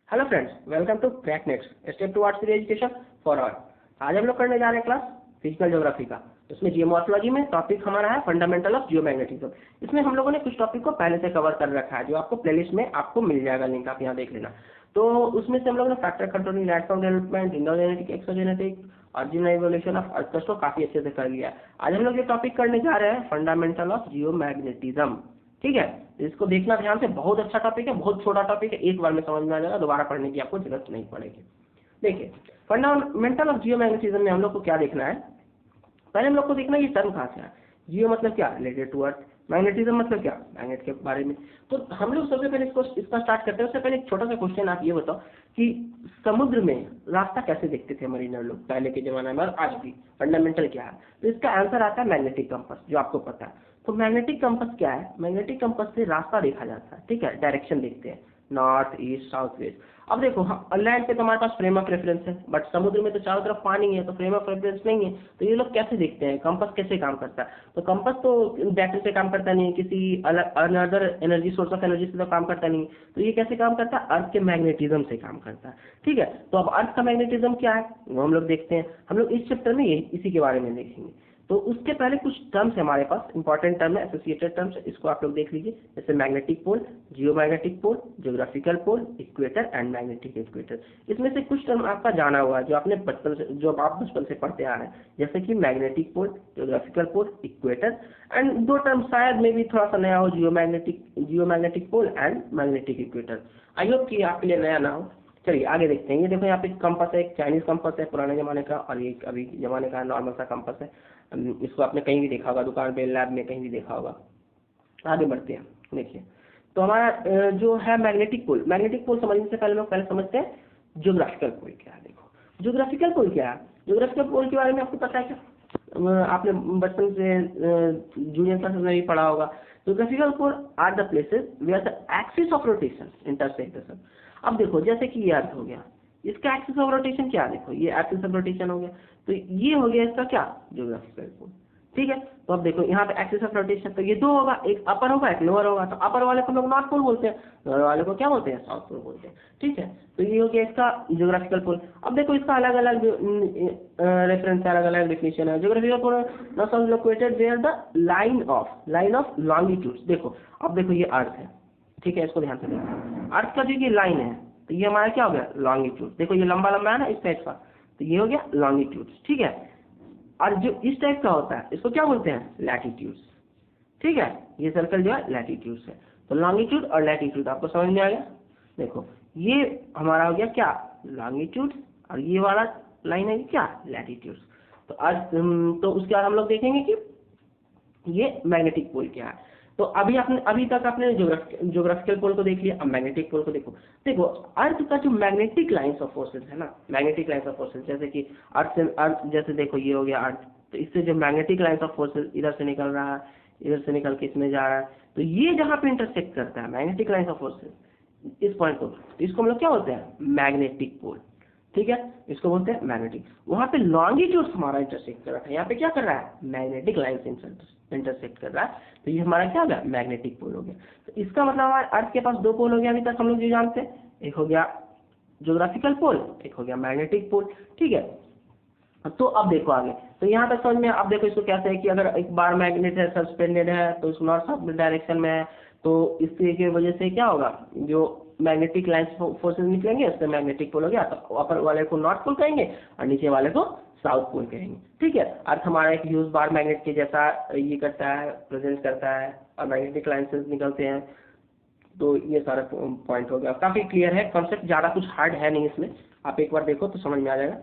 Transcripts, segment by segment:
Hello friends, welcome to crack next step towards free education for all. आज हम लोग करने जा रहे हैं क्लास फिजिकल ज्योग्राफी का। इसमें जियोमॉर्फोलॉजी में टॉपिक हमारा है फंडामेंटल ऑफ जियोमैग्नेटिज्म। इसमें हम लोगों ने कुछ टॉपिक को पहले से कवर कर रखा है, जो आपको प्लेलिस्ट में आपको मिल जाएगा, लिंक आप यहाँ देख लेना। तो उसमें से हम लोगों ने factor controlling landform development, endogenetic, exogenetic, original evolution of earth crust को काफी अच्छे से कर लिया है। आज हम लोग ये टॉपिक करने जा रहे हैं फंडामेंटल ऑफ जियोमैग्नेटिज्म। ठीक है, इसको देखना ध्यान से, बहुत अच्छा टॉपिक है, बहुत छोटा टॉपिक है, एक बार में समझ में आ जाएगा, दोबारा पढ़ने की आपको जरूरत नहीं पड़ेगी। देखिए, फंडामेंटल ऑफ जियोमैग्नेटिज्म में हम लोग को क्या देखना है। पहले हम लोग को देखना है ये टर्म कहाँ से है। जियो मतलब क्या, रिलेटेड टू अर्थ। मैग्नेटिज्म मतलब क्या, मैग्नेट के बारे में। तो हम लोग सबसे पहले इसका स्टार्ट करते हैं। उससे पहले एक छोटा सा क्वेश्चन, आप ये बताओ कि समुद्र में रास्ता कैसे देखते थे मरीनर लोग पहले के जमाने में और आज भी। फंडामेंटल क्या है, तो इसका आंसर आता है मैग्नेटिक कंपास, जो आपको पता है। तो मैग्नेटिक कंपास क्या है, मैग्नेटिक कंपास से रास्ता देखा जाता है। ठीक है, डायरेक्शन देखते हैं, नॉर्थ ईस्ट साउथ वेस्ट। अब देखो, लैंड पे तो हमारे पास फ्रेम ऑफ रेफरेंस है, बट समुद्र में तो चारों तरफ पानी है, तो फ्रेम ऑफ रेफरेंस नहीं है। तो ये लोग कैसे देखते हैं, कंपास कैसे काम करता है। तो कंपास तो बैटरी से काम करता नहीं है, किसी अलग another energy, source of energy से तो काम करता नहीं। तो ये कैसे काम करता है, अर्थ के मैग्नेटिज्म से काम करता है। ठीक है, तो अब अर्थ का मैग्नेटिज्म क्या है वो हम लोग देखते हैं। हम लोग इस चैप्टर में इसी के बारे में देखेंगे। तो उसके पहले कुछ टर्म्स हमारे पास इंपॉर्टेंट टर्म है, एसोसिएटेड टर्म्स, इसको आप लोग देख लीजिए। जैसे magnetic pole, geomagnetic pole, geographical pole, equator and magnetic equator. इसमें से कुछ टर्म आपका जाना हुआ है, जो आपने बचपन से, जो आप बचपन से पढ़ते आ रहे हैं, जैसे कि magnetic pole, geographical pole, equator. And दो टर्म शायद में भी थोड़ा सा नया हो, geomagnetic pole and magnetic equator. I hope कि आपके लिए नया ना हो। चलिए आगे देखते हैं। ये देखो, यहाँ पे कंपास है, एक चाइनीज कंपास है पुराने जमाने का, और एक अभी जमाने का नॉर्मल सा कंपास है। इसको आपने कहीं भी देखा होगा, दुकान पे, लैब में, कहीं भी देखा होगा। आगे बढ़ते हैं। देखिए, तो हमारा जो है मैग्नेटिक पोल, मैग्नेटिक पोल समझने से पहले लोग समझते हैं ज्योग्राफिकल पोल क्या है। देखो, ज्योग्राफिकल पोल क्या है। ज्योग्राफिकल पोल के बारे में आपको पता है क्या, आपने बचपन से जूनियर क्लासेस में भी पढ़ा होगा। Geographical pole are the places where the axis of rotation intersect the sun. अब देखो, जैसे कि ये अर्थ हो गया, इसका एक्सिस ऑफ रोटेशन क्या है, देखो ये एक्सिस ऑफ रोटेशन हो गया, तो ये हो गया इसका क्या, ज्योग्राफिकल पोल। ठीक है, तो अब देखो यहाँ पे एक्सिस ऑफ रोटेशन, तो ये दो होगा, एक अपर होगा एक लोअर होगा। तो अपर वाले को लोग नॉर्थ पोल बोलते हैं, लोअर वाले को क्या बोलते हैं, साउथ पोल बोलते हैं। ठीक है, तो ये हो गया इसका ज्योग्राफिकल पोल। अब देखो, इसका अलग अलग रेफरेंस है, अलग अलग डेफिनेशन है। Geographical pole located where the line of longitude. देखो, अब देखो ये अर्थ है, ठीक है, इसको ध्यान से देखो। अर्थ का जो ये लाइन है, तो ये हमारा क्या हो गया, लॉन्गिट्यूड। देखो ये लंबा लंबा है ना इस टाइप का, तो ये हो गया लॉन्गिट्यूड। ठीक है, और जो इस टाइप का होता है इसको क्या बोलते हैं, लैटिट्यूड्स। ठीक है, ये सर्कल जो है लैटिट्यूड्स है। तो लॉन्गिट्यूड और लैटिट्यूड आपको समझ में आ गया। देखो, ये हमारा हो गया क्या, लॉन्गिट्यूड, और ये वाला लाइन है क्या, लैटिट्यूड्स। तो आज तो उसके बाद हम लोग देखेंगे कि ये मैग्नेटिक पोल क्या है। तो अभी तक आपने ज्योग्राफिकल पोल को देख लिया, अब मैग्नेटिक पोल को देखो। देखो, अर्थ का जो मैग्नेटिक लाइंस ऑफ फोर्सेस है ना, मैग्नेटिक लाइंस ऑफ फोर्सेस, जैसे कि अर्थ जैसे देखो ये हो गया अर्थ, तो इससे जो मैग्नेटिक लाइंस ऑफ फोर्सेस इधर से निकल रहा है, इधर से निकल के इसमें जा रहा है, तो ये जहाँ पे इंटरसेक्ट करता है मैग्नेटिक लाइंस ऑफ फोर्सेस इस पॉइंट को, तो इसको हम लोग क्या बोलते हैं, मैग्नेटिक पोल। ठीक है, इसको बोलते हैं मैग्नेटिक। वहां पे लॉन्गिट्यूड हमारा इंटरसेक्ट कर रहा है, यहाँ पे क्या कर रहा है, मैग्नेटिक लाइन इंटरसेक्ट कर रहा है, तो ये हमारा क्या हो गया, मैग्नेटिक पोल हो गया। तो इसका मतलब हमारे अर्थ के पास दो पोल हो गया अभी तक हम लोग जो जानते हैं, एक हो गया ज्योग्राफिकल पोल, एक हो गया मैग्नेटिक पोल। ठीक है, तो अब देखो आगे, तो यहाँ तक समझ में। अब देखो इसको कैसे है कि अगर एक बार मैग्नेट है, सस्पेंडेड है, तो इसको नॉर्थ साउथ डायरेक्शन में है, तो इसकी वजह से क्या होगा, जो मैग्नेटिक लाइन फोर्सेस निकलेंगे, उससे मैग्नेटिक पोल हो गया। तो अपर वाले को नॉर्थ पोल कहेंगे और नीचे वाले को साउथ पोल कहेंगे। ठीक है, अर्थ हमारा एक ह्यूज बार मैग्नेट के जैसा ये करता है, प्रेजेंट करता है, और मैग्नेटिक लाइन से निकलते हैं। तो ये सारा पॉइंट हो गया, काफी क्लियर है कॉन्सेप्ट, ज्यादा कुछ हार्ड है नहीं इसमें। आप एक बार देखो तो समझ में आ जाएगा,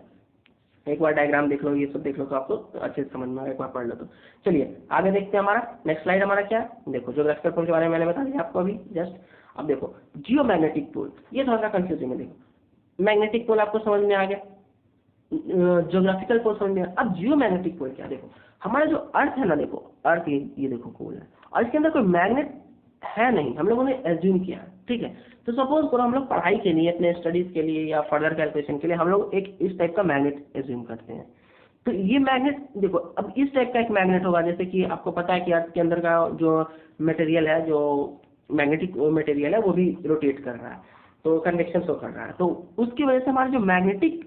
एक बार डायग्राम देख लो, ये सब देख लो तो आपको अच्छे से समझ में आएगा, एक बार पढ़ लो तो। चलिए आगे देखते हैं। हमारा नेक्स्ट स्लाइड हमारा क्या है, देखो ज्योग्राफिकल पोल के बारे में मैंने बता दिया आपको अभी जस्ट। अब देखो जियोमैग्नेटिक पोल, ये थोड़ा सा कंफ्यूजिंग है। देखो, मैग्नेटिक पोल आपको समझ में आ गया, ज्योग्राफिकल पोल समझ में आ। अब जियोमैग्नेटिक पोल क्या, देखो हमारा जो अर्थ है ना, देखो अर्थ ये देखो पोल है, और इसके अंदर कोई मैग्नेट है नहीं, हम लोगों ने एज्यूम किया। ठीक है, तो सपोज करो हम लोग पढ़ाई के लिए, अपने स्टडीज के लिए या फर्दर कैलकुलेशन के लिए हम लोग एक इस टाइप का मैग्नेट एज्यूम करते हैं। तो ये मैग्नेट देखो, अब इस टाइप का एक मैग्नेट होगा, जैसे कि आपको पता है कि अर्थ के अंदर का जो मटेरियल है, जो मैग्नेटिक मटेरियल है, वो भी रोटेट कर रहा है। तो कन्वेक्शन शो कर रहा है, तो उसकी वजह से हमारा जो मैग्नेटिक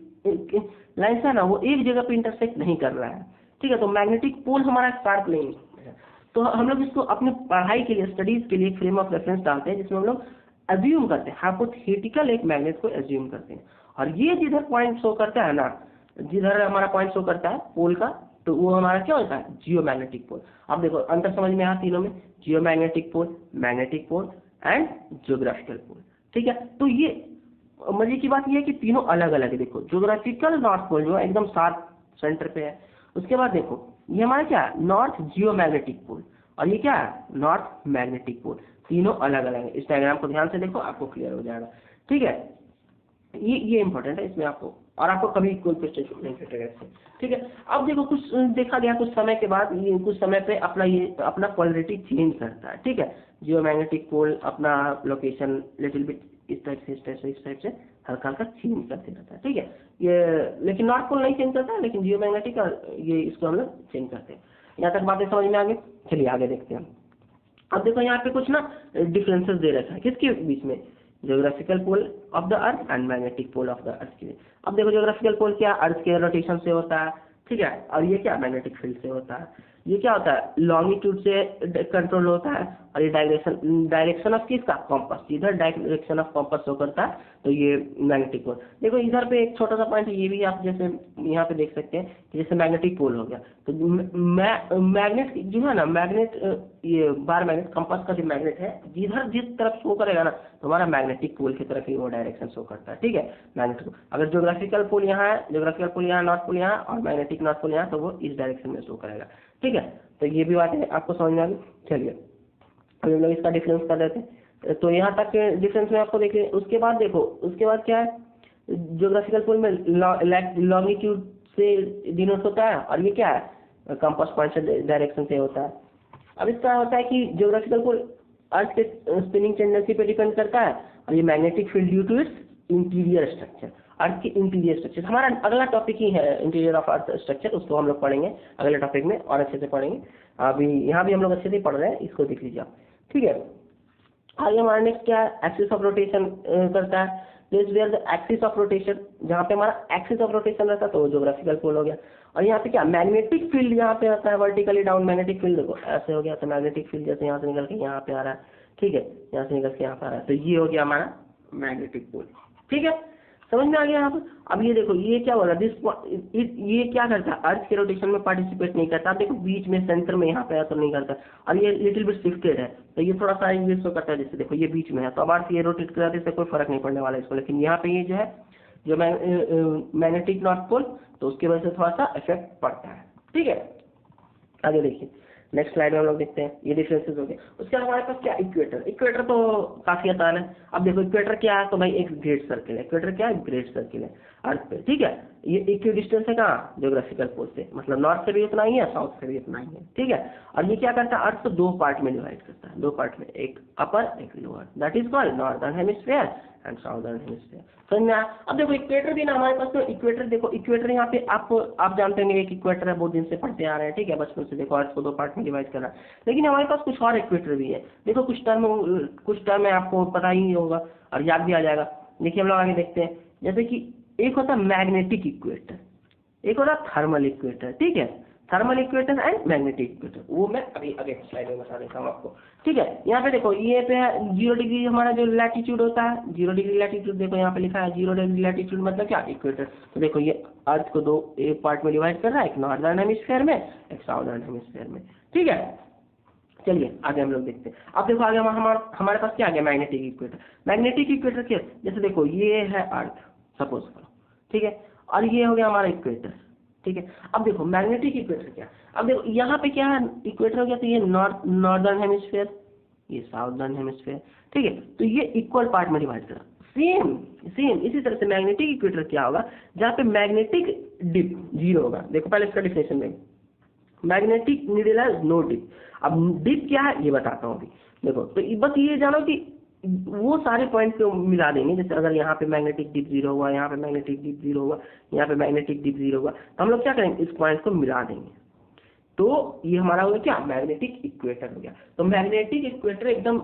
लाइन्स है ना वो एक जगह पे इंटरसेक्ट नहीं कर रहा है, ठीक है। तो मैग्नेटिक पोल हमारा शार्प नहीं है। तो हम लोग इसको अपने पढ़ाई के लिए, स्टडीज के लिए एक फ्रेम ऑफ रेफरेंस डालते हैं जिसमें हम लोग अज्यूम करते हैं, हाइपोथेटिकल एक मैग्नेट को अज्यूम करते हैं, और ये जिधर पॉइंट शो करता है ना, जिधर हमारा पॉइंट शो करता है पोल का, तो वो हमारा क्या होता है, जियोमैग्नेटिक पोल। अब देखो अंतर समझ में आया तीनों में, geomagnetic pole, magnetic pole and geographical pole, ठीक है। तो ये मजे की बात ये है कि तीनों अलग अलग है। देखो ज्योग्राफिकल नॉर्थ पोल जो है एकदम शार्प सेंटर पे है, उसके बाद देखो ये हमारा क्या है, नॉर्थ जियोमैग्नेटिक पोल, और ये क्या है, नॉर्थ मैग्नेटिक पोल। तीनों अलग अलग है। इस डायग्राम को ध्यान से देखो, आपको क्लियर हो जाएगा, ठीक है। ये इंपॉर्टेंट है इसमें आपको, और आपको कभी कोई क्वेश्चन नहीं कटेगा इससे, ठीक है। अब देखो कुछ देखा गया, कुछ समय के बाद ये कुछ समय पे अपना पोलरिटी चेंज करता है, ठीक है। जियोमैग्नेटिक पोल अपना लोकेशन लिटिल बिट इस टाइप से हल्का हल्का चेंज करते रहता है, ठीक है। ये लेकिन नॉर्थ पोल नहीं चेंज करता है, लेकिन जियोमैग्नेटिक ये इसको हम लोग चेंज करते हैं। यहाँ तक बातें समझ में आ गई, चलिए आगे देखते हैं। अब देखो यहाँ पे कुछ ना डिफरेंसेस दे रखा है किसके बीच में, geographical pole of the earth and magnetic pole of the earth के लिए। अब देखो ज्योग्राफिकल पोल क्या, अर्थ के रोटेशन से होता है, ठीक है, और ये क्या, मैग्नेटिक फील्ड से होता है। ये क्या होता है, लॉन्गिट्यूड से कंट्रोल होता है, और ये डायरेक्शन ऑफ किसका, कॉम्पास, इधर डायरेक्शन ऑफ कॉम्पास शो करता है, तो ये मैग्नेटिक पोल। देखो इधर पे एक छोटा सा पॉइंट है, ये भी आप जैसे यहाँ पे देख सकते हैं कि जैसे मैग्नेटिक पोल हो गया, तो मैग्नेट जो है ना, मैग्नेट ये बार मैग्नेट कंपास का जो मैग्नेट है, जिधर जिस तरफ शो करेगा ना, तो हमारा मैग्नेटिक पोल की तरफ ही वो डायरेक्शन शो करता है, ठीक है, मैग्नेटिक पोल। अगर ज्योग्राफिकल पोल यहाँ है, ज्योग्राफिकल पोल यहाँ, नॉर्थ पोल यहाँ, और मैग्नेटिक नॉर्थ पोल यहाँ, तो वो इस डायरेक्शन में शो करेगा, ठीक है। तो ये भी बात है आपको समझ में आ गई। चलिए अभी हम लोग इसका डिफरेंस कर देते हैं, तो यहाँ तक डिफरेंस में आपको देखिए। उसके बाद देखो, उसके बाद क्या है, ज्योग्राफिकल पोल में लॉन्गिट्यूड से डिनोट होता है, और ये क्या है, कंपास पॉइंट से डायरेक्शन से होता है। अब इसका होता है कि ज्योग्राफिकल पोल अर्थ के स्पिनिंग टेंडेंसी पे डिपेंड करता है, और ये magnetic field due to its interior structure, earth के इंटीरियर स्ट्रक्चर। हमारा अगला टॉपिक ही है इंटीरियर ऑफ अर्थ स्ट्रक्चर, उसको हम लोग पढ़ेंगे अगले टॉपिक में और अच्छे से पढ़ेंगे। अभी यहाँ भी हम लोग अच्छे से पढ़ रहे हैं, इसको देख लीजिए आप, ठीक है। आगे हमारा नेक्स्ट क्या है, एक्सिस ऑफ रोटेशन करता है, this where the axis of rotation, जहाँ पे हमारा एक्सिस ऑफ रोटेशन रहता है तो ज्योग्राफिकल पोल हो गया। और यहाँ पे क्या, मैग्नेटिक फील्ड यहाँ पे आता है, वर्टिकली डाउन मैग्नेटिक फील्ड, देखो ऐसे हो गया, तो मैग्नेटिक फील्ड जैसे यहाँ से निकल के यहाँ पे आ रहा है, ठीक है, यहाँ से निकल के यहाँ पे आ रहा है, तो ये हो गया हमारा मैग्नेटिक पोल, ठीक है, समझ में आ गया यहाँ पर। अब ये देखो ये क्या बोला, ये क्या करता है, अर्थ के रोटेशन में पार्टिसिपेट नहीं करता। अब देखो बीच में सेंटर में यहाँ पे है तो नहीं करता, और ये लिटिल बिट शिफ्टेड है, तो ये थोड़ा सा ये शो करता है, जैसे देखो ये बीच में है, तो अब अर्थ ये रोटेट कर इससे कोई फर्क नहीं पड़ने वाला इसको। लेकिन यहाँ पे ये जो है, जो मैग्नेटिक नॉर्थ पोल, तो उसकी वजह से थोड़ा सा इफेक्ट पड़ता है, ठीक है। आगे देखिए नेक्स्ट स्लाइड में हम लोग देखते हैं, ये डिफरेंसेस हो गए। उसके बाद हमारे पास क्या, इक्वेटर। इक्वेटर तो काफी आसान है। अब देखो इक्वेटर क्या है, तो भाई एक ग्रेट सर्किल है, इक्वेटर क्या है, ग्रेट सर्किल है अर्थ पे, ठीक है। ये इक्वी डिस्टेंस है कहाँ, ज्योग्राफिकल पोल से, मतलब नॉर्थ से भी उतना ही है, साउथ से भी उतना ही है, ठीक है। और ये क्या करता है, अर्थ को दो पार्ट में डिवाइड करता है, दो पार्ट में, एक अपर एक lower, that is called northern hemisphere and southern hemisphere, समझ में आया। अब देखो इक्वेटर भी ना हमारे पास, तो इक्वेटर देखो, इक्वेटर यहाँ पे आप जानते होंगे एक इक्वेटर है, बहुत दिन से पढ़ते आ रहे हैं, ठीक है, बचपन से। देखो अर्थ को दो पार्ट में डिवाइड करना, लेकिन हमारे पास कुछ और इक्वेटर भी है। देखो कुछ टर्म है आपको पता ही होगा और याद भी आ जाएगा। देखिए हम लोग आगे देखते हैं, जैसे कि एक होता है मैग्नेटिक इक्वेटर, एक होता है थर्मल इक्वेटर, ठीक है, thermal equator and magnetic equator, वो मैं अभी आगे स्लाइड में बता देता हूँ आपको, ठीक है। यहाँ पे देखो ये पे है 0 डिग्री हमारा जो लैटिट्यूड होता है, 0 डिग्री लैटिट्यूड, देखो यहाँ पे लिखा है 0 डिग्री लैटिट्यूड मतलब क्या, इक्वेटर। तो देखो ये अर्थ को दो एक पार्ट में डिवाइड कर रहा है, एक नॉर्दर्न हेमिस्फीयर में, एक साउदर्न हेमिस्फीयर में, ठीक है। चलिए आगे हम लोग देखते हैं। अब देखो आगे हमारे पास क्या आ गया, मैग्नेटिक इक्वेटर। मैग्नेटिक इक्वेटर क्या, जैसे देखो ये है अर्थ सपोज करो, ठीक है, और ये हो गया हमारा इक्वेटर, ठीक है। अब देखो मैग्नेटिक इक्वेटर क्या, अब देखो यहाँ पे क्या है, इक्वेटर हो गया, तो ये नॉर्दर्न हेमिस्फीयर, ये साउदर्न हेमिस्फीयर, ठीक है। तो ये इक्वल पार्ट में डिवाइड करा, सेम इसी तरह से मैग्नेटिक इक्वेटर क्या होगा, जहाँ पे मैग्नेटिक डिप 0 होगा। देखो पहले इसका डिफिनेशन में, मैग्नेटिक नीडल है नो डिप। अब डिप क्या है ये बताता हूँ अभी। देखो तो बस ये जानो कि वो सारे पॉइंट को मिला देंगे, जैसे अगर यहाँ पे मैग्नेटिक डिप 0 हुआ, यहाँ पे मैग्नेटिक डिप 0 हुआ, यहाँ पे मैग्नेटिक डिप 0 हुआ, तो हम लोग क्या करेंगे, इस पॉइंट को मिला देंगे, तो ये हमारा हो गया क्या, मैग्नेटिक इक्वेटर हो गया। तो मैग्नेटिक इक्वेटर एकदम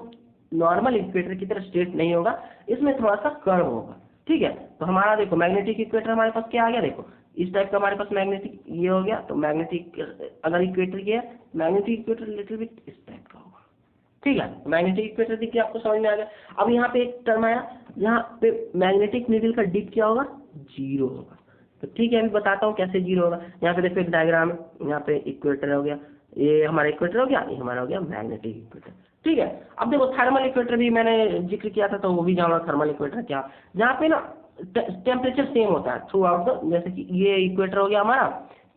नॉर्मल इक्वेटर की तरह स्ट्रेट नहीं होगा, इसमें थोड़ा सा कर्व होगा। ठीक है, तो हमारा देखो मैग्नेटिक इक्वेटर हमारे पास क्या आ गया, देखो इस टाइप का हमारे पास मैग्नेटिक ये हो गया। तो मैग्नेटिक अगर इक्वेटर ये है, मैग्नेटिक इक्वेटर लिटिल बिट इस टाइप का होगा। ठीक है, मैग्नेटिक इक्वेटर देखिए आपको समझ में आ गया। अब यहाँ पे एक टर्म आया, यहाँ पे मैग्नेटिक नीडल का डिप क्या होगा, 0 होगा। तो ठीक है, अभी बताता हूँ कैसे 0 होगा। यहाँ पे देखो एक डायग्राम है, यहाँ पे इक्वेटर हो गया, ये हमारा इक्वेटर हो गया, ये हमारा हो गया मैग्नेटिक इक्वेटर। ठीक है, अब देखो थर्मल इक्वेटर भी मैंने जिक्र किया था, तो वो भी जाना थर्मल इक्वेटर क्या, जहाँ पे ना टेम्परेचर सेम होता है थ्रू आउट द, जैसे कि ये इक्वेटर हो गया हमारा,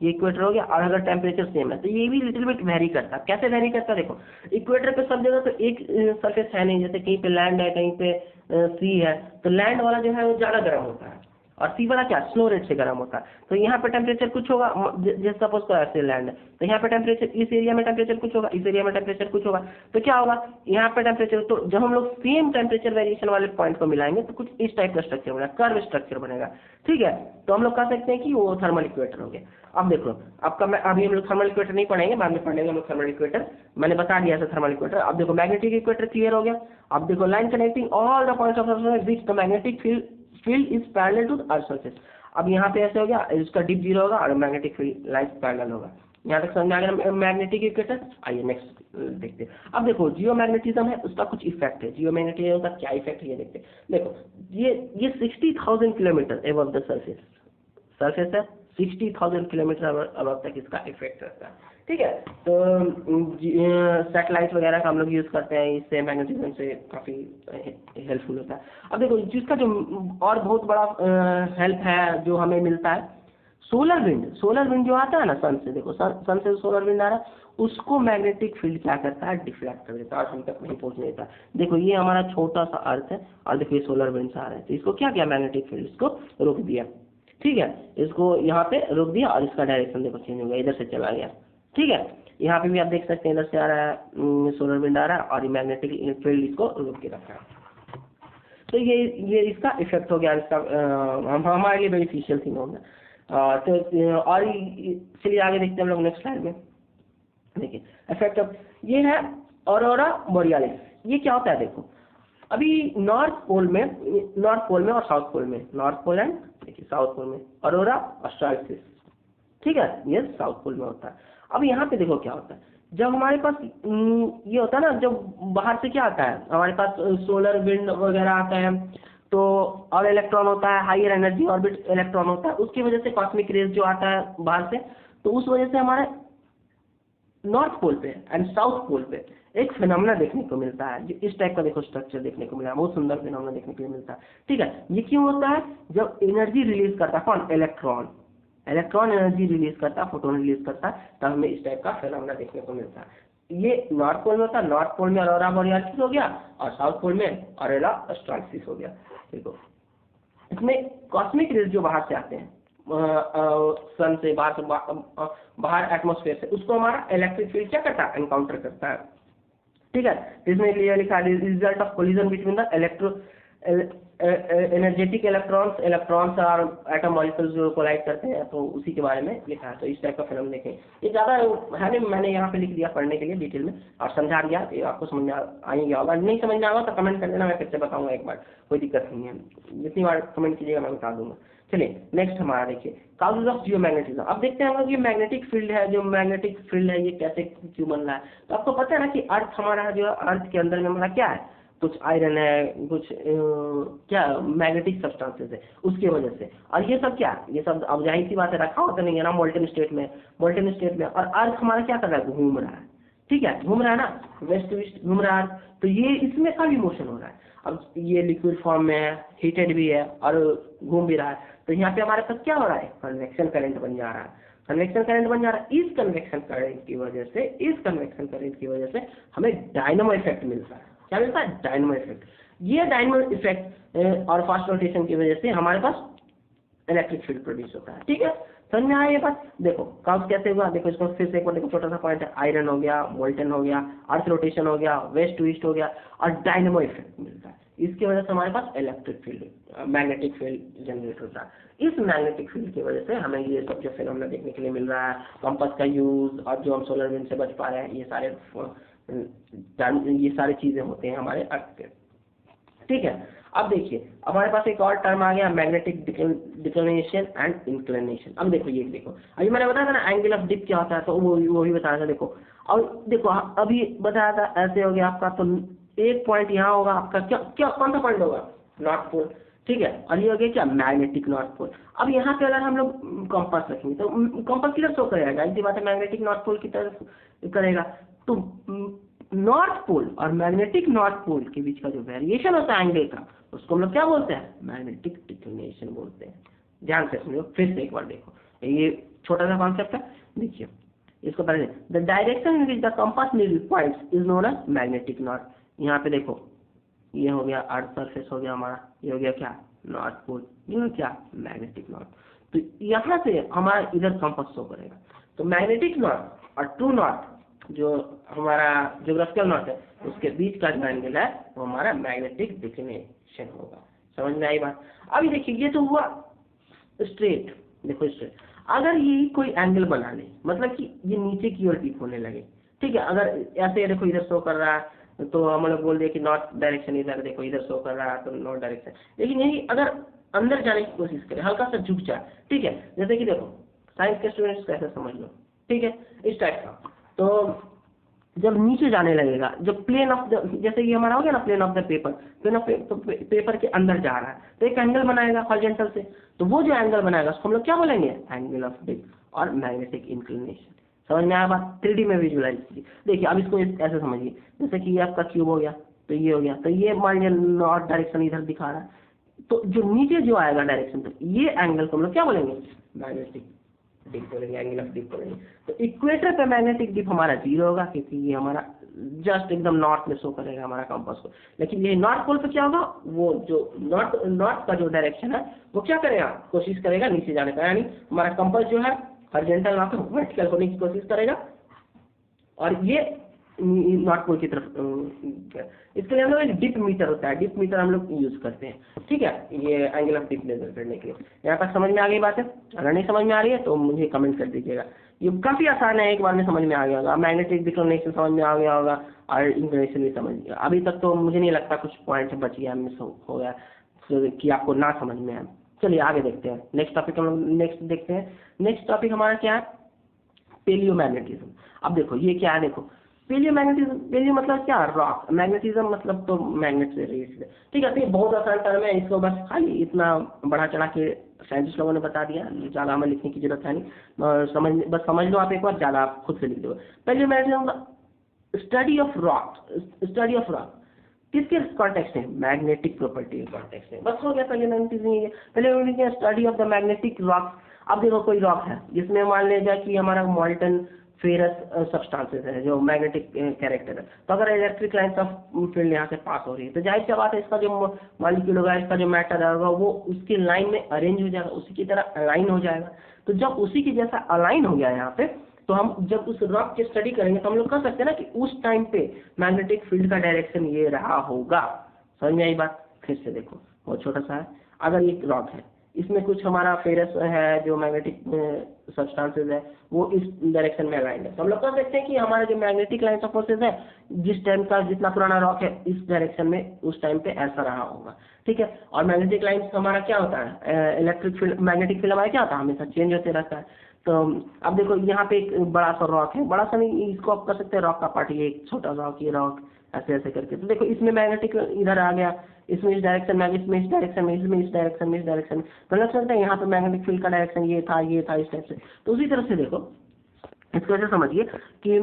ये इक्वेटर हो गया, और अगर टेम्परेचर सेम है तो ये भी लिटिल बिट वेरी करता है। कैसे वेरी करता है, देखो इक्वेटर पे सब जगह तो एक सरफेस है नहीं, जैसे कहीं पे लैंड है, कहीं पे सी है, तो लैंड वाला जो है वो ज़्यादा गर्म होता है और सी वाला क्या स्लो रेट से गर्म होता है। तो यहाँ पे टेम्परेचर कुछ होगा, जैसे सपोज तो ऐसे लैंड है, तो यहाँ पे टेम्परेचर, इस एरिया में टेम्परेचर कुछ होगा, इस एरिया में टेम्परेचर कुछ होगा, तो क्या होगा यहाँ पे टेम्परेचर, तो जब हम लोग सेम टेम्परेचर वेरिएशन वाले पॉइंट को मिलाएंगे तो कुछ इस टाइप का स्ट्रक्चर बनेगा, कर्व स्ट्रक्चर बनेगा। ठीक है, तो हम लोग कह सकते हैं कि वो थर्मल इक्वेटर हो गया। अब देखो आपका, मैं अभी हम लोग थर्मल इक्वेटर नहीं पढ़ेंगे, बाद में पढ़ेंगे हम लोग थर्मल इक्वेटर, मैंने बता दिया था थर्मल इक्वेटर। अब देखो मैग्नेटिक इक्वेटर क्लियर हो गया। अब देखो line connecting all the points of which the magnetic field is parallel to the earth surface. अब यहाँ पे ऐसे हो गया, इसका डिप 0 होगा और मैग्नेटिक फील्ड लाइन पैरेलल होगा। यहाँ तक समझ में आ गया मैग्नेटिक इक्वेटर। आइए नेक्स्ट देखते हैं। अब देखो जियो मैग्नेटिज्म है, उसका कुछ इफेक्ट है, जियो मैग्नेटिज्म का क्या इफेक्ट है ये देखते हैं। देखो ये 60,000 किलोमीटर एबव द सरफेस है, 60,000 किलोमीटर अब तक इसका इफेक्ट रहता है। ठीक है, तो सैटेलाइट वगैरह का हम लोग यूज़ करते हैं, इससे मैग्नेटिज्म से काफ़ी हेल्पफुल होता है। अब देखो जिसका जो और बहुत बड़ा हेल्प है जो हमें मिलता है, सोलर विंड जो आता है ना सन से, देखो सन से सोलर विंड आ रहा है, उसको मैग्नेटिक फील्ड क्या करता है, डिफ्लेक्ट कर देता है और हम तक नहीं पहुंचने देता। देखो ये हमारा छोटा सा अर्थ है और देखो ये सोलर विंड आ रहा है, तो इसको क्या किया मैग्नेटिक फील्ड, इसको रोक दिया। ठीक है, इसको यहाँ पे रोक दिया और इसका डायरेक्शन देखो चेंज हो गया, इधर से चला गया। ठीक है, यहाँ पे भी आप देख सकते हैं इधर से आ रहा है सोलर विंड आ रहा है और ये मैग्नेटिक फील्ड इसको रोक के रखा है। तो ये इसका इफेक्ट हो गया, इसका हमारे लिए बेनिफिशियल थिंग हो गया। तो और चलिए आगे देखते हैं हम लोग नेक्स्ट स्लाइड में। देखिए इफेक्ट ऑफ ये है ऑरोरा बोरियालिस। ये क्या होता है, देखो अभी नॉर्थ पोल में और साउथ पोल में, नॉर्थ पोल एंड देखिए साउथ पोल में ऑरोरा ऑस्ट्रालिस। ठीक है, ये साउथ पोल में होता है। अब यहाँ पे देखो क्या होता है, जब हमारे पास ये होता है ना, जब बाहर से क्या आता है हमारे पास सोलर विंड वगैरह आता है, तो और इलेक्ट्रॉन होता है, हायर एनर्जी ऑर्बिट इलेक्ट्रॉन होता है, उसकी वजह से कॉस्मिक रेज जो आता है बाहर से, तो उस वजह से हमारे नॉर्थ पोल पे एंड साउथ पोल पे एक फिनोमेना देखने को मिलता है, जो इस टाइप का देखो स्ट्रक्चर देखने को मिला है, बहुत सुंदर फिनोमेना देखने को मिलता है। ठीक है, ये क्यों होता है, जब एनर्जी रिलीज करता है कौन, इलेक्ट्रॉन एनर्जी रिलीज करता है, फोटोन रिलीज करता है, तब हमें इस टाइप का फिनोमेना देखने को मिलता है। ये नॉर्थ पोल में होता है, नॉर्थ पोल में ऑरोरा बोरियालिस हो गया और साउथ पोल में ऑरोरा ऑस्ट्रालिस हो गया। देखो इसमें कॉस्मिक रेज जो बाहर से आते हैं सन से, बाहर एटमॉस्फेयर से, उसको हमारा इलेक्ट्रिक फील्ड क्या करता है, एनकाउंटर करता है। ठीक है, इसमें लिखा है result of collision between the energetic electrons और एटम मॉलिक्यूल्स जो कोलाइड करते हैं, तो उसी के बारे में लिखा है। तो इस टाइप का फिल्म देखें, ये ज़्यादा है नहीं, मैंने यहाँ पे लिख दिया पढ़ने के लिए डिटेल में और समझा दिया, ये आपको समझ में आ ही गया होगा। नहीं समझ में आएगा तो कमेंट कर देना, मैं फिर से बताऊंगा एक बार, कोई दिक्कत नहीं है, जितनी बार कमेंट कीजिएगा मैं बता दूंगा। चलिए नेक्स्ट हमारा देखिए काउजेज ऑफ जियोमैग्नेटिज्म। अब देखते हैं हम लोग ये मैग्नेटिक फील्ड है, जो मैग्नेटिक फील्ड है ये कैसे क्यों बन रहा है। तो आपको पता है ना कि अर्थ हमारा जो अर्थ के अंदर में हमारा क्या है, कुछ आयरन है, कुछ क्या मैग्नेटिक सब्सटेंसेस है, उसकी वजह से। और ये सब क्या, ये सब अब जाहिर सी बात है रखा होता नहीं है ना मोल्टेन स्टेट में, और अर्थ हमारा क्या कर रहा है, घूम रहा है। ठीक है, घूम रहा है ना, वेस्ट टू ईस्ट घूम रहा है, तो ये इसमें का भी मोशन हो रहा है। अब ये लिक्विड फॉर्म में है, हीटेड भी है और घूम भी रहा है, तो यहाँ पे हमारे पास क्या हो रहा है, कन्वेक्शन करंट बन जा रहा है, कन्वेक्शन करंट बन जा रहा है। इस कन्वेक्शन करंट की वजह से हमें डायनामो इफेक्ट मिलता है। क्या मिलता है, डायनामो इफेक्ट। ये डायनामो इफेक्ट और फास्ट रोटेशन की वजह से हमारे पास इलेक्ट्रिक फील्ड प्रोड्यूस होता है। ठीक है, समझ में आया ये बात। देखो काउज कैसे हुआ, देखो इसको फिर से एक बार देखो, छोटा सा पॉइंट है, आयरन हो गया, मोल्टन हो गया, अर्थ रोटेशन हो गया, वेस्ट टू ईस्ट हो गया और डायनामो इफेक्ट मिलता है। इसकी वजह से हमारे पास electric field magnetic field generate होता है। इस मैग्नेटिक फील्ड की वजह से हमें ये सब जो फिनोमेना देखने के लिए मिल रहा है, कंपास का यूज और जो हम सोलर विंड से बच पा रहे हैं, ये सारे ये सारी चीजें होते हैं हमारे अर्थ पे, ठीक है। अब देखिए हमारे पास एक और टर्म आ गया मैग्नेटिक डिक्लिनेशन एंड इंक्लिनेशन। अब देखो ये देखो, अभी मैंने बताया था ना एंगल ऑफ डिप क्या होता है, तो वो भी बताया था। देखो अब देखो अभी बताया था ऐसे हो गया आपका, तो एक पॉइंट यहाँ होगा आपका, क्या क्या कौन सा पॉइंट होगा, नॉर्थ पोल, ठीक है, और ये हो गया क्या, मैग्नेटिक नॉर्थ पोल। अब यहाँ पे अगर हम लोग कंपास रखेंगे तो कंपास किधर शो करेगा, इसी बात है मैग्नेटिक नॉर्थ पोल की तरफ करेगा। तो नॉर्थ पोल और मैग्नेटिक नॉर्थ पोल के बीच का जो वेरिएशन होता है एंगल का, उसको हम लोग क्या बोलते हैं, मैग्नेटिक डिक्लिनेशन बोलते हैं। ध्यान से सुनिए फिर से एक बार देखो, ये छोटा सा कॉन्सेप्ट है, देखिए इसको पहले, the direction in which the compass needle points is known as magnetic north. यहाँ पे देखो ये हो गया अर्थ सरफेस हो गया हमारा, ये हो गया क्या, नॉर्थ पोल, ये हो क्या, मैग्नेटिक नॉर्थ। तो यहाँ से हमारा इधर कंपास शो करेगा। तो मैग्नेटिक नॉर्थ और ट्रू नॉर्थ जो हमारा ज्योग्राफिकल नॉर्थ है, उसके बीच का जो एंगल है वो हमारा मैग्नेटिक डिक्लिनेशन होगा। समझ में आई बात। अभी देखिए ये तो हुआ स्ट्रेट, देखो स्ट्रेट, अगर ये कोई एंगल बना ले, मतलब कि ये नीचे की ओर टिप होने लगे, ठीक है, अगर ऐसे देखो इधर शो कर रहा है तो हम लोग बोल दिए कि नॉर्थ डायरेक्शन, इधर देखो इधर शो कर रहा है तो नॉर्थ डायरेक्शन। लेकिन यही अगर अंदर जाने की कोशिश करे, हल्का सा झुक जाए, ठीक है, जैसे कि देखो साइंस के स्टूडेंट्स कैसे समझ लो, ठीक है, इस टाइप का, तो जब नीचे जाने लगेगा, जब प्लेन ऑफ द, जैसे कि हमारा हो गया ना plane of the paper, plane of paper के अंदर जा रहा है तो एक एंगल बनाएगा हॉरिजॉन्टल से, तो वो जो एंगल बनाएगा उसको हम लोग क्या बोलेंगे, एंगल ऑफ डिप और मैग्नेटिक इंक्लिनेशन। समझ में आया बात, 3D में विजुअलाइज कीजिए। देखिए अब इसको ऐसे समझिए, जैसे कि ये आपका क्यूब हो गया, तो ये हो गया, तो ये मान लिया नॉर्थ डायरेक्शन इधर दिखा रहा है, तो जो नीचे जो आएगा डायरेक्शन, तो ये एंगल को हम लोग क्या बोलेंगे, मैग्नेटिक डिप बोलेंगे, एंगल ऑफ डिप बोलेंगे। तो इक्वेटर पे मैग्नेटिक डिप हमारा 0 होगा, क्योंकि ये हमारा जस्ट एकदम नॉर्थ में शो करेगा हमारा कंपास को। लेकिन ये नॉर्थ पोल पे क्या होगा, वो जो नॉर्थ का जो डायरेक्शन है वो क्या करेगा, कोशिश करेगा नीचे जाने का, यानी हमारा कंपास जो है हॉरिजॉन्टल ना तो वर्टिकल होने की कोशिश करेगा, और ये नॉर्थ पोल की तरफ। इसके लिए हम लोग एक डिप मीटर होता है, डिप मीटर हम लोग यूज करते हैं, ठीक है, ये एंगल ऑफ डिप मेजर करने के लिए। यहाँ तक समझ में आ गई बात है, अगर नहीं समझ में आ रही है तो मुझे कमेंट कर दीजिएगा। ये काफी आसान है, एक बार में समझ में आ गया होगा, मैग्नेटिक डिक्लिनेशन समझ में आ गया होगा और इंक्लिनेशन भी समझ गया। अभी तक तो मुझे नहीं लगता कुछ पॉइंट बच गया, मिस हो गया कि आपको ना समझ में आए। चलिए आगे देखते हैं, नेक्स्ट टॉपिक हम लोग नेक्स्ट देखते हैं। नेक्स्ट टॉपिक हमारा क्या है, पेलियोमैग्नेटिज्म। अब देखो ये क्या है, देखो पेलियोमैग्नेटिज्म, पेलियो मतलब क्या, रॉक, मैग्नेटिज्म मतलब तो मैग्नेट से रिलेटेड, ठीक है। तो ये बहुत आसान टर्म है, इसको बस खाली इतना बढ़ा चढ़ा के साइंटिस्ट लोगों ने बता दिया, ज़्यादा हमें लिखने की जरूरत है नहीं, बस समझ लो आप एक बार, ज़्यादा आप खुद से लिख दो। Palaeomagnetism study of rock, study of rock किसके कॉन्टेक्स्ट में, मैग्नेटिक प्रॉपर्टी के कॉन्टेक्स्ट में, बस हो गया पेलियोमैग्नेटिज्म। पहले study of the magnetic rock. अब देखो कोई रॉक है जिसमें मान लिया जाए कि हमारा मॉल्टन फेरस सब्सटेंसेस है जो मैग्नेटिक कैरेक्टर है, तो अगर इलेक्ट्रिक लाइंस ऑफ फील्ड यहाँ से पास हो रही है तो जाहिर सी बात है इसका जो मॉलिक्यूल होगा, इसका जो मैटर होगा वो उसकी लाइन में अरेंज हो जाएगा, उसी की तरह अलाइन हो जाएगा। तो जब उसी की जैसा अलाइन हो गया यहाँ पे, तो हम जब उस रॉक की स्टडी करेंगे तो हम लोग कह सकते हैं ना कि उस टाइम पे मैग्नेटिक फील्ड का डायरेक्शन ये रहा होगा। समझ में आई बात। फिर से देखो बहुत छोटा सा है, अगर ये रॉक है, इसमें कुछ हमारा फेरस है जो मैग्नेटिक सब्सटेंसेस है वो इस डायरेक्शन में अलाइन है, तो हम लोग कह सकते हैं कि हमारा जो मैग्नेटिक लाइन ऑफ फोर्सेस है, जिस टाइम का जितना पुराना रॉक है इस डायरेक्शन में उस टाइम पे ऐसा रहा होगा, ठीक है। और मैग्नेटिक लाइन हमारा क्या होता है, इलेक्ट्रिक फील्ड, मैग्नेटिक फील्ड हमारा क्या होता है, हमेशा चेंज होते रहता है। तो अब देखो यहाँ पे एक बड़ा सा रॉक है, बड़ा सा नहीं, इसको आप कर सकते हैं रॉक का पार्ट, ये एक छोटा रॉक, ये रॉक ऐसे ऐसे करके। तो देखो इसमें मैग्नेटिक इधर आ गया, इसमें इस डायरेक्शन में, इसमें इस डायरेक्शन में, इसमें इस डायरेक्शन में, इस डायरेक्शन में, तो लग सकता है यहाँ पे मैग्नेटिक फील्ड का डायरेक्शन ये था इस टाइप से। तो उसी तरह से देखो इसको ऐसे समझिए कि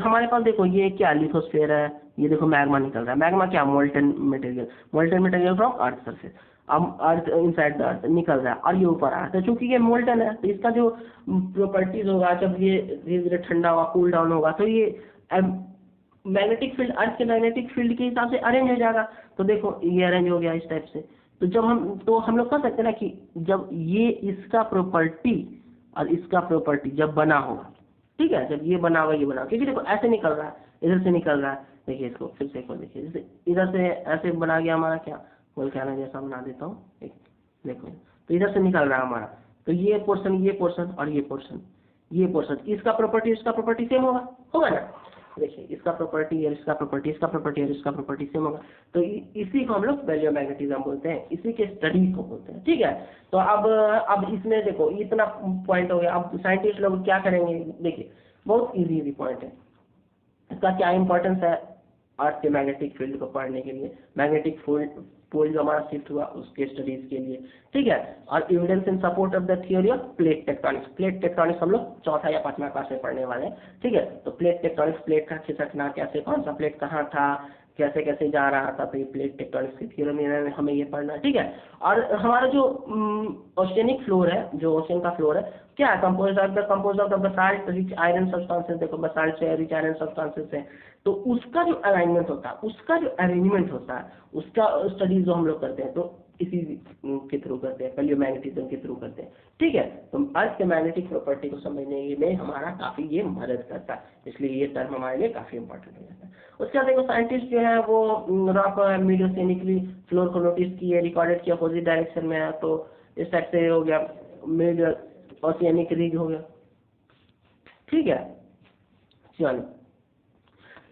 हमारे पास देखो ये क्या लिथोस्फीयर है, ये देखो मैग्मा निकल रहा है, मैग्मा क्या, molten material from earth surface, अब अर्थ इनसाइड द अर्थ निकल रहा है और ये ऊपर आ रहा है। तो चूंकि ये मोल्टन है तो इसका जो प्रॉपर्टीज होगा, जब ये धीरे धीरे ठंडा होगा, कूल डाउन होगा, तो ये मैग्नेटिक फील्ड, अर्थ के मैग्नेटिक फील्ड के हिसाब से अरेंज हो जाएगा। तो देखो ये अरेंज हो गया इस टाइप से। तो जब हम लोग कह सकते हैं ना कि जब ये इसका प्रॉपर्टी और इसका प्रॉपर्टी जब बना होगा, ठीक है, जब ये बना होगा, ये बना, क्योंकि देखो ऐसे निकल रहा है, इधर से निकल रहा है, देखिए इसको फिर से एक बार देखिए, जैसे इधर से ऐसे बना गया हमारा, क्या बोल के आना, जैसा बना देता हूँ एक, देखो तो इधर से निकल रहा है हमारा, तो ये पोर्शन और ये पोर्शन, ये पोर्शन, इसका प्रॉपर्टी सेम होगा ना। देखिए इसका प्रॉपर्टी और इसका प्रॉपर्टी, इसका प्रॉपर्टी और इसका प्रॉपर्टी सेम होगा, तो इसी को हम लोग वैल्यू ऑफ मैग्नेटिज्म बोलते हैं, इसी के स्टडी को बोलते हैं। ठीक है, तो अब इसमें देखो इतना पॉइंट हो गया। अब साइंटिस्ट लोग क्या करेंगे, देखिए बहुत इजी पॉइंट है। इसका क्या इंपॉर्टेंस है अर्थ के मैग्नेटिक फील्ड को पढ़ने के लिए, मैग्नेटिक पोल जो हमारा शिफ्ट हुआ उसके स्टडीज के लिए। ठीक है, और evidence in support of the theory of plate tectonics. Plate tectonics हम लोग चौथा या पांचवा क्लास में पढ़ने वाले हैं। ठीक है, तो प्लेट टेक्टोनिक्स, प्लेट का खिसकना कैसे, कौन सा प्लेट कहाँ था, कैसे कैसे जा रहा था, तो ये प्लेट टेक्टोनिक्स की थ्योरी में हमें ये पढ़ना। ठीक है, और हमारा जो ओशियनिक फ्लोर है, जो ओशियन का फ्लोर है, क्या है, compose of the basalt rich iron substances. देखो बसाल्ट से रिच आयरन सब्सटेंसेस है, तो उसका जो अलाइनमेंट होता है, उसका जो अरेंजमेंट होता है, उसका स्टडीज जो हम लोग करते हैं, तो इसी के थ्रू करते हैं, वैल्यू मैग्नेटिज्म के थ्रू करते हैं। ठीक है, तो अर्थ के मैग्नेटिक प्रॉपर्टी को समझने में हमारा काफी ये मदद करता है, इसलिए ये टर्म हमारे लिए काफी इंपॉर्टेंट हो जाता है। उसके बाद देखो साइंटिस्ट जो है वो रॉक मीड ओशियनिकली फ्लोर को नोटिस किए, रिकॉर्डेड किया, अपोजिट डायरेक्शन में है, तो इस टाइप से हो गया मिड ओशियनिक रिज हो गया। ठीक है, चलो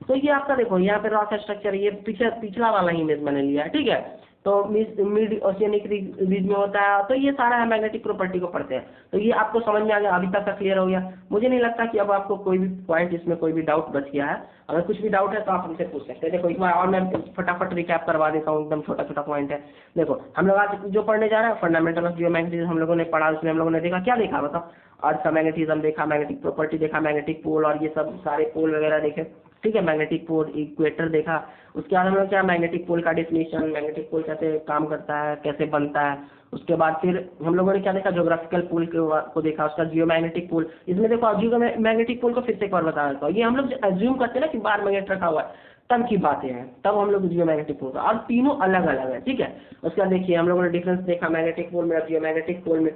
तो ये आपका देखो यहाँ पे रॉक स्ट्रक्चर, ये पिछला वाला इमेज मैंने लिया है। ठीक है, तो मिड ओशियनिक रीज में होता है, तो ये सारा मैग्नेटिक प्रॉपर्टी को पढ़ते हैं। तो ये आपको समझ में आ गया, अभी तक का क्लियर हो गया। मुझे नहीं लगता कि अब आपको कोई भी पॉइंट इसमें कोई भी डाउट बच गया है। अगर कुछ भी डाउट है तो आप हमसे पूछ सकते हैं। देखो एक बार और मैं फटाफट रिकैप करवा देता हूँ, एकदम छोटा छोटा पॉइंट है। देखो हम लोग आज जो पढ़ने जा रहे हैं फंडामेंटल ऑफ जियोमैग्नेटिज्म हम लोगों ने पढ़ा, उसमें हम लोगों ने देखा, क्या देखा बताओ, अर्थ का मैग्नेटिज्म देखा, मैग्नेटिक प्रॉपर्टी देखा, मैग्नेटिक पोल और ये सब सारे पोल वगैरह देखे। ठीक है, मैग्नेटिक पोल इक्वेटर देखा। उसके बाद हम लोग क्या मैग्नेटिक पोल का डेफिनेशन, मैग्नेटिक पोल कैसे काम करता है, कैसे बनता है। उसके बाद फिर हम लोगों ने क्या देखा, ज्योग्राफिकल पोल को देखा, उसका जियोमैग्नेटिक पोल। इसमें देखो जियोमैग्नेटिक पोल को फिर से एक बार बता देता हूँ, ये हम लोग एज्यूम करते हैं ना कि बार मैग्नेट रखा हुआ है, तब की बातें हैं, तब हम लोग जियोमैग्नेटिक पोल का, और तीनों अलग अलग है। ठीक है, उसके बाद देखिए हम लोगों ने डिफरेंस देखा मैग्नेटिक पोल में और जियोमैग्नेटिक पोल में।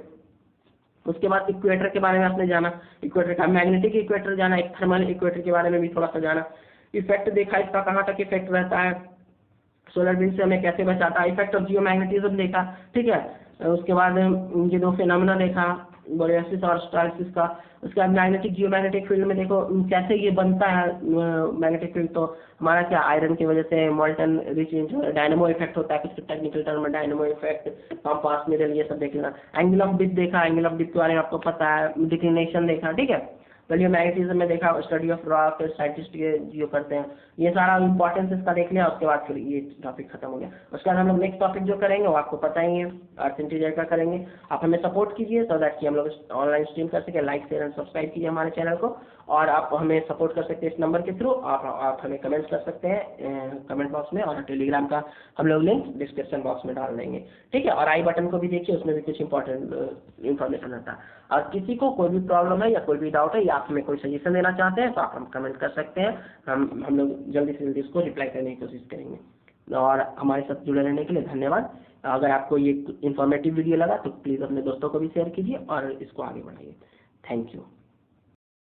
उसके बाद इक्वेटर के बारे में आपने जाना, इक्वेटर का मैग्नेटिक इक्वेटर जाना, एक थर्मल इक्वेटर के बारे में भी थोड़ा सा जाना। इफेक्ट देखा इसका, कहाँ तक इफेक्ट रहता है, सोलर विंड से हमें कैसे बचाता है, इफेक्ट ऑफ जियोमैग्नेटिज्म देखा। ठीक है, उसके बाद ये दो फिनोमेना देखा, बोरेसिस और स्टारसिस का। उसके बाद मैग्नेटिक जियोमैग्नेटिक फील्ड में देखो कैसे ये बनता है मैग्नेटिक फील्ड, तो हमारा क्या आयरन की वजह से मोल्टन रिच डायनेमो इफेक्ट होता है, कुछ टेक्निकल टर्म में डायनेमो इफेक्ट, कंपास मिरर, ये सब देख लेना। एंगल ऑफ डिप देखा, एंगल ऑफ डिप के बारे में आपको पता है, डिक्लिनेशन देखा। ठीक है, वैल्यू मैग्नेटिज्म में देखा, स्टडी ऑफ रॉक, साइंटिस्ट ये जो करते हैं, ये सारा इंपॉर्टेंस इसका देख लिया। उसके बाद फिर ये टॉपिक खत्म हो गया। उसके बाद हम लोग नेक्स्ट टॉपिक जो करेंगे वो आपको पता ही है, अर्थ इंटीरियर का करेंगे। आप हमें सपोर्ट कीजिए सो दैट कि हम लोग ऑनलाइन स्ट्रीम कर सके। लाइक शेयर एंड सब्सक्राइब कीजिए हमारे चैनल को, और आप हमें सपोर्ट कर सकते हैं इस नंबर के थ्रू। आप हमें कमेंट्स कर सकते हैं कमेंट बॉक्स में, और टेलीग्राम का हम लोग लिंक डिस्क्रिप्शन बॉक्स में डाल देंगे। ठीक है, और आई बटन को भी देखिए, उसमें भी कुछ इंपॉर्टेंट इन्फॉर्मेशन रहता है। और किसी को कोई भी प्रॉब्लम है या कोई भी डाउट है या आप हमें कोई सजेशन देना चाहते हैं तो आप हम कमेंट कर सकते हैं। हम लोग जल्दी से जल्दी इसको रिप्लाई करने की कोशिश करेंगे। और हमारे साथ जुड़े रहने के लिए धन्यवाद। अगर आपको ये इन्फॉर्मेटिव वीडियो लगा तो प्लीज़ अपने दोस्तों को भी शेयर कीजिए और इसको आगे बढ़ाइए। Thank you.